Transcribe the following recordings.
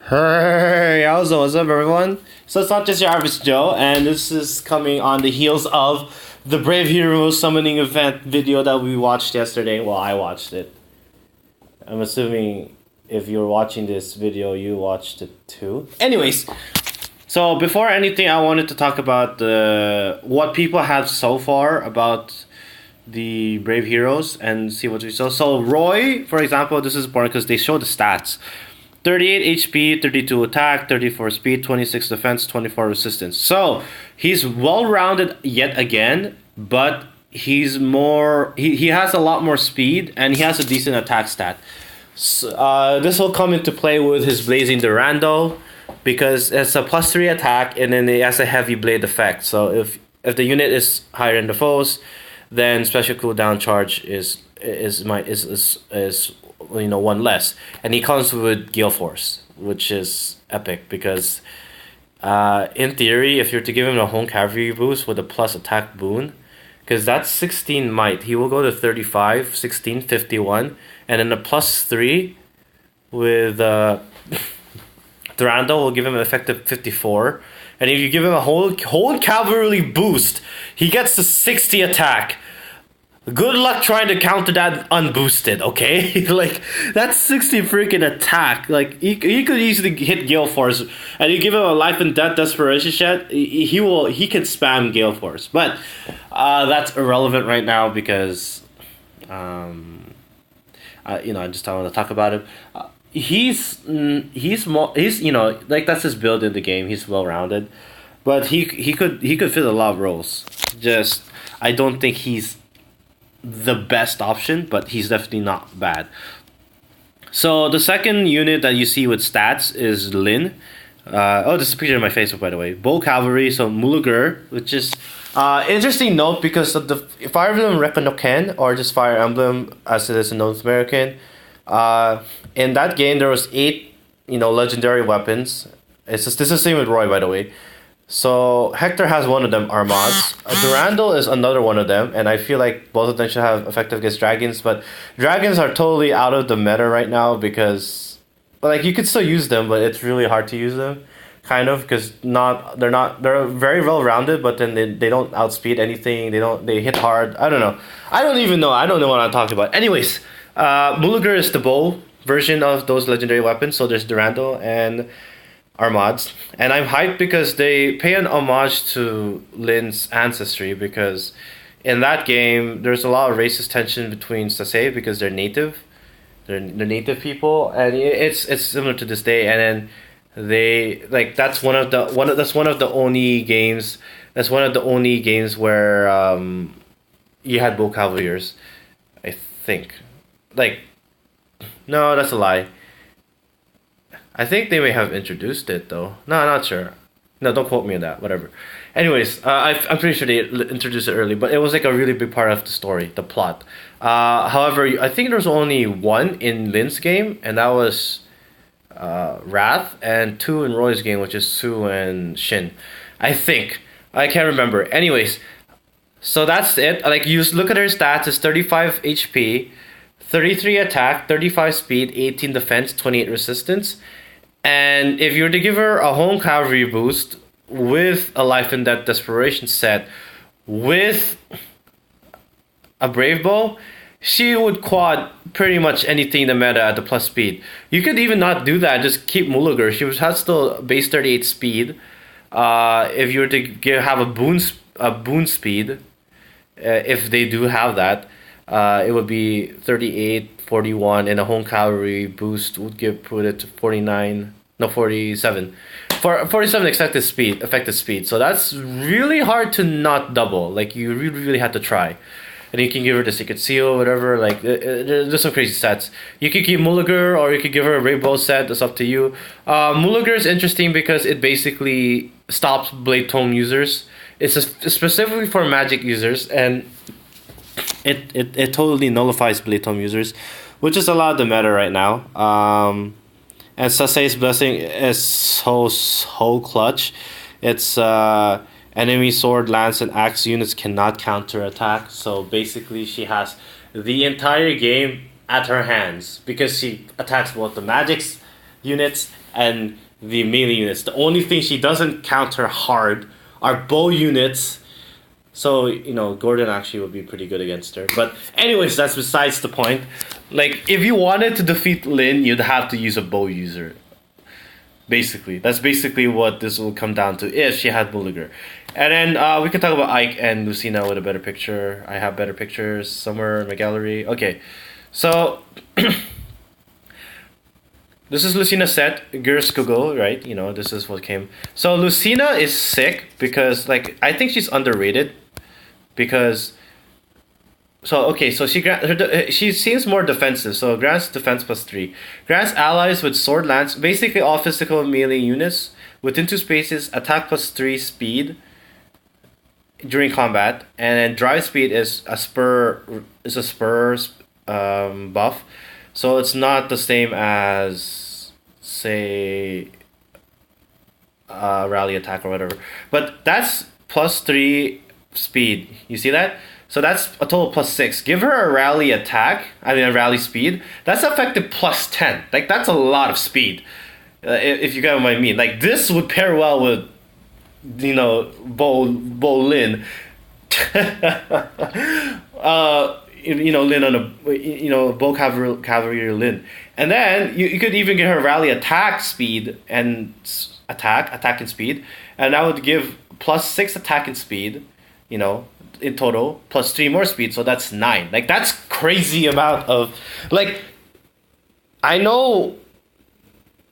Hey, what's up, everyone? So it's not just your average Joe, and this is coming on the heels of the Brave Heroes summoning event video that we watched yesterday. Well, I watched it. I'm assuming if you're watching this video, you watched it too. Anyways, so before anything, I wanted to talk about what people have so far about the Brave Heroes and see what we saw. So Roy, for example, this is important because they show the stats. 38 HP, 32 attack, 34 speed, 26 defense, 24 resistance. So he's well rounded yet again, but he has a lot more speed and he has a decent attack stat. So, this will come into play with his Blazing Durando because it's a +3 attack and then it has a heavy blade effect. So if the unit is higher than the foes, then special cooldown charge is one less, and he comes with Gale Force, which is epic because in theory, if you're to give him a home cavalry boost with a plus attack boon, because that's 16 might, he will go to 35, 16, 51, and then a +3 with Durando will give him an effective 54. And if you give him a whole cavalry boost, he gets to 60 attack. Good luck trying to counter that unboosted, okay? Like, that's 60 freaking attack. Like, he could easily hit Gale Force, and you give him a life and death desperation shot, he can spam Gale Force. But that's irrelevant right now because I just don't want to talk about him. He's like, that's his build in the game. He's well rounded, but he could fit a lot of roles. Just, I don't think he's the best option, but he's definitely not bad. So the second unit that you see with stats is Lin. This is a picture of my Facebook, by the way. Bow Cavalry, so Mulugur, which is interesting note because of the Fire Emblem Repenoken, or just Fire Emblem as it is in North American. In that game, there was 8, legendary weapons. This is the same with Roy, by the way. So Hector has one of them, Armads. Durandal is another one of them, and I feel like both of them should have effective against dragons, but dragons are totally out of the meta right now because, like, you could still use them, but it's really hard to use them, kind of, because they're very well rounded, but then they don't outspeed anything. They hit hard. I don't know. I don't even know. I don't know what I'm talking about. Anyways, Mulugur is the bow version of those legendary weapons. So there's Durandal and Armads, and I'm hyped because they pay an homage to Lin's ancestry, because in that game there's a lot of racist tension between Sasei because they're native people, and it's similar to this day. And then that's one of the only games where you had bow cavaliers, I think. Like, no, that's a lie. I think they may have introduced it, though. No, I'm not sure. No, don't quote me on that. Whatever. Anyways, I'm pretty sure they introduced it early, but it was like a really big part of the story, the plot. However, I think there was only one in Lin's game, and that was Wrath, and 2 in Roy's game, which is Su and Shin. I think. I can't remember. Anyways, so that's it. Like, you look at her stats, it's 35 HP, 33 attack, 35 speed, 18 defense, 28 resistance. And if you were to give her a home cavalry boost with a life and death desperation set with a brave bow, she would quad pretty much anything in the meta at the plus speed. You could even not do that, just keep Mulugur. She has still base 38 speed. If you were to have a boon speed, if they do have that, it would be 38, 41, and a home cavalry boost would put it to 47. 47 effective speed. So that's really hard to not double. Like, you really, really have to try. And you can give her the Secret Seal, whatever. Like, there's some crazy sets. You could keep Mulugur, or you could give her a Rainbow set. That's up to you. Mulugur is interesting because it basically stops Blade Tome users. It's specifically for magic users, and it totally nullifies Blade Tome users, which is a lot of the meta right now. And Sasei's Blessing is so clutch. It's enemy sword, lance, and axe units cannot counterattack. So basically, she has the entire game at her hands because she attacks both the magics, units and the melee units. The only thing she doesn't counter hard are bow units. So, Gordon actually would be pretty good against her. But anyways, that's besides the point. Like, if you wanted to defeat Lin, you'd have to use a bow user. Basically. That's basically what this will come down to if she had Bulliger. And then we can talk about Ike and Lucina with a better picture. I have better pictures somewhere in my gallery. Okay. So... This is Lucina's set, Gers Google, right? This is what came. So Lucina is sick because, I think she's underrated. Because... So she seems more defensive. So grants defense +3. Grants allies with sword lance, basically all physical melee units within 2 spaces, attack +3 speed during combat, and then drive speed is a spur buff. So it's not the same as, say, rally attack or whatever. But that's +3 speed. You see that? So that's a total +6. Give her a rally attack, a rally speed. That's effective +10. That's a lot of speed. If you get what I mean. This would pair well with, Bo Lin. Lin on a, bow cavalry Lin. And then you could even get her rally attack speed and attack and speed. And that would give +6 attack and speed, in total, +3 more speed, so that's 9. That's crazy amount of... I know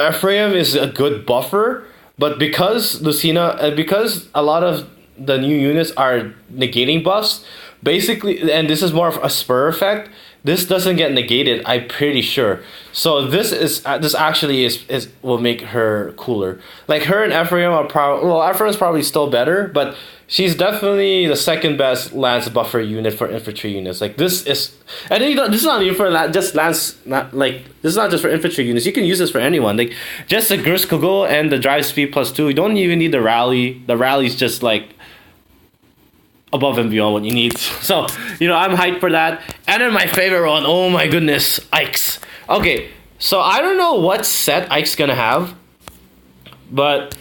Ephraim is a good buffer, but because Lucina... because a lot of the new units are negating buffs, basically, and this is more of a spur effect, this doesn't get negated, I'm pretty sure. So this actually will make her cooler. Her and Ephraim are probably... Well, Ephraim's probably still better, but she's definitely the second best lance buffer unit for infantry units. This is... And then, this is not even for just lance... this is not just for infantry units. You can use this for anyone. Just the Gers Kugel and the drive speed +2. You don't even need the rally. The rally's just above and beyond what you need. So, I'm hyped for that. And then my favorite one, oh my goodness, Ike's. Okay, so I don't know what set Ike's gonna have, but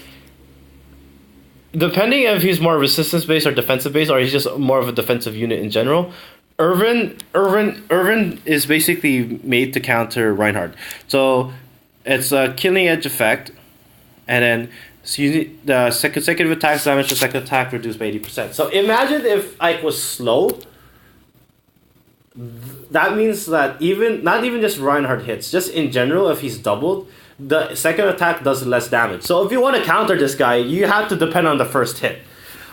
depending if he's more resistance based or defensive based, or he's just more of a defensive unit in general, Irvin is basically made to counter Reinhardt. So it's a killing edge effect, and then so you need the consecutive attacks damage to second attack reduced by 80%. So imagine if Ike was slow. That means that not even just Reinhardt hits, just in general, if he's doubled, the second attack does less damage. So if you want to counter this guy, you have to depend on the first hit.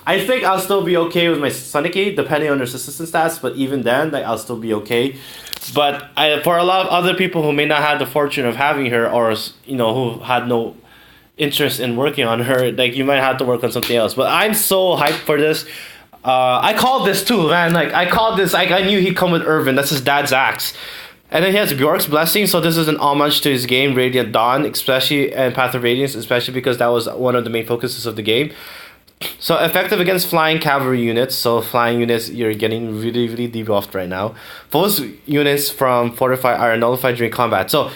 I think I'll still be okay with my Sonic depending on their resistance stats, but even then, I'll still be okay. But for a lot of other people who may not have the fortune of having her, or who had no interest in working on her, you might have to work on something else. But I'm so hyped for this. I called this too, man. I called this. I knew he'd come with Irvin. That's his dad's axe. And then he has Bjork's Blessing, so this is an homage to his game, Radiant Dawn, especially, and Path of Radiance, especially because that was one of the main focuses of the game. So effective against flying cavalry units. So flying units, you're getting really, really debuffed right now. Foes units from Fortify are nullified during combat. So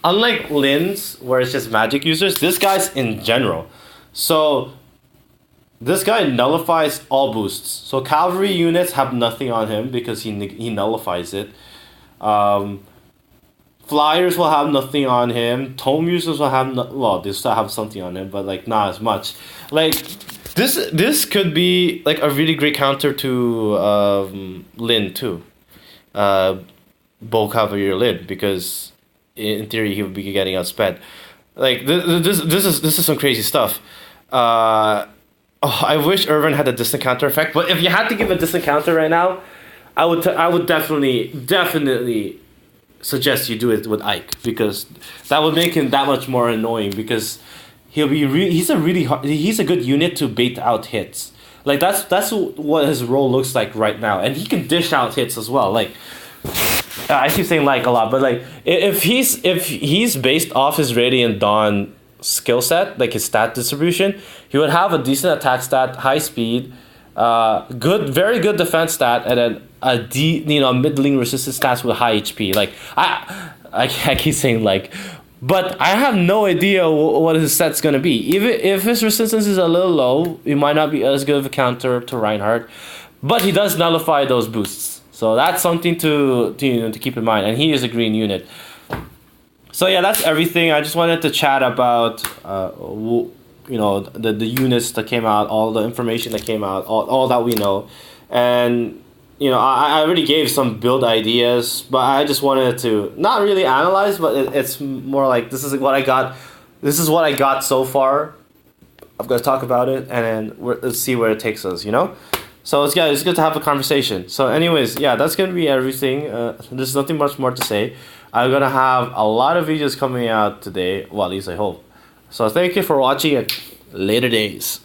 unlike Lin's, where it's just magic users, this guy's in general. So this guy nullifies all boosts. So cavalry units have nothing on him because he nullifies it. Flyers will have nothing on him. Tome users will have they still have something on him, but not as much. This could be a really great counter to Lin too. Bow Cavalry Lin, because in theory he would be getting outsped. This is some crazy stuff. I wish Irvin had a distant counter effect, but if you had to give a distant counter right now, I would definitely suggest you do it with Ike, because that would make him that much more annoying, because he's a good unit to bait out hits. That's what his role looks like right now, and he can dish out hits as well. I keep saying a lot, but if he's based off his Radiant Dawn skill set, his stat distribution, he would have a decent attack stat, high speed, very good defense stat, and then a middling resistance stats with high HP. I keep saying But I have no idea what his set's gonna be. Even if his resistance is a little low, it might not be as good of a counter to Reinhardt. But he does nullify those boosts, so that's something to keep in mind. And he is a green unit. So yeah, that's everything. I just wanted to chat about the units that came out, all the information that came out, all that we know, and I already gave some build ideas, but I just wanted to not really analyze, but it's more like this is what I got. This is what I got so far. I'm gonna talk about it, and then let's see where it takes us. So it's good to have a conversation. So anyways, yeah, that's gonna be everything. There's nothing much more to say. I'm gonna have a lot of videos coming out today. Well, at least I hope. So thank you for watching, and later days.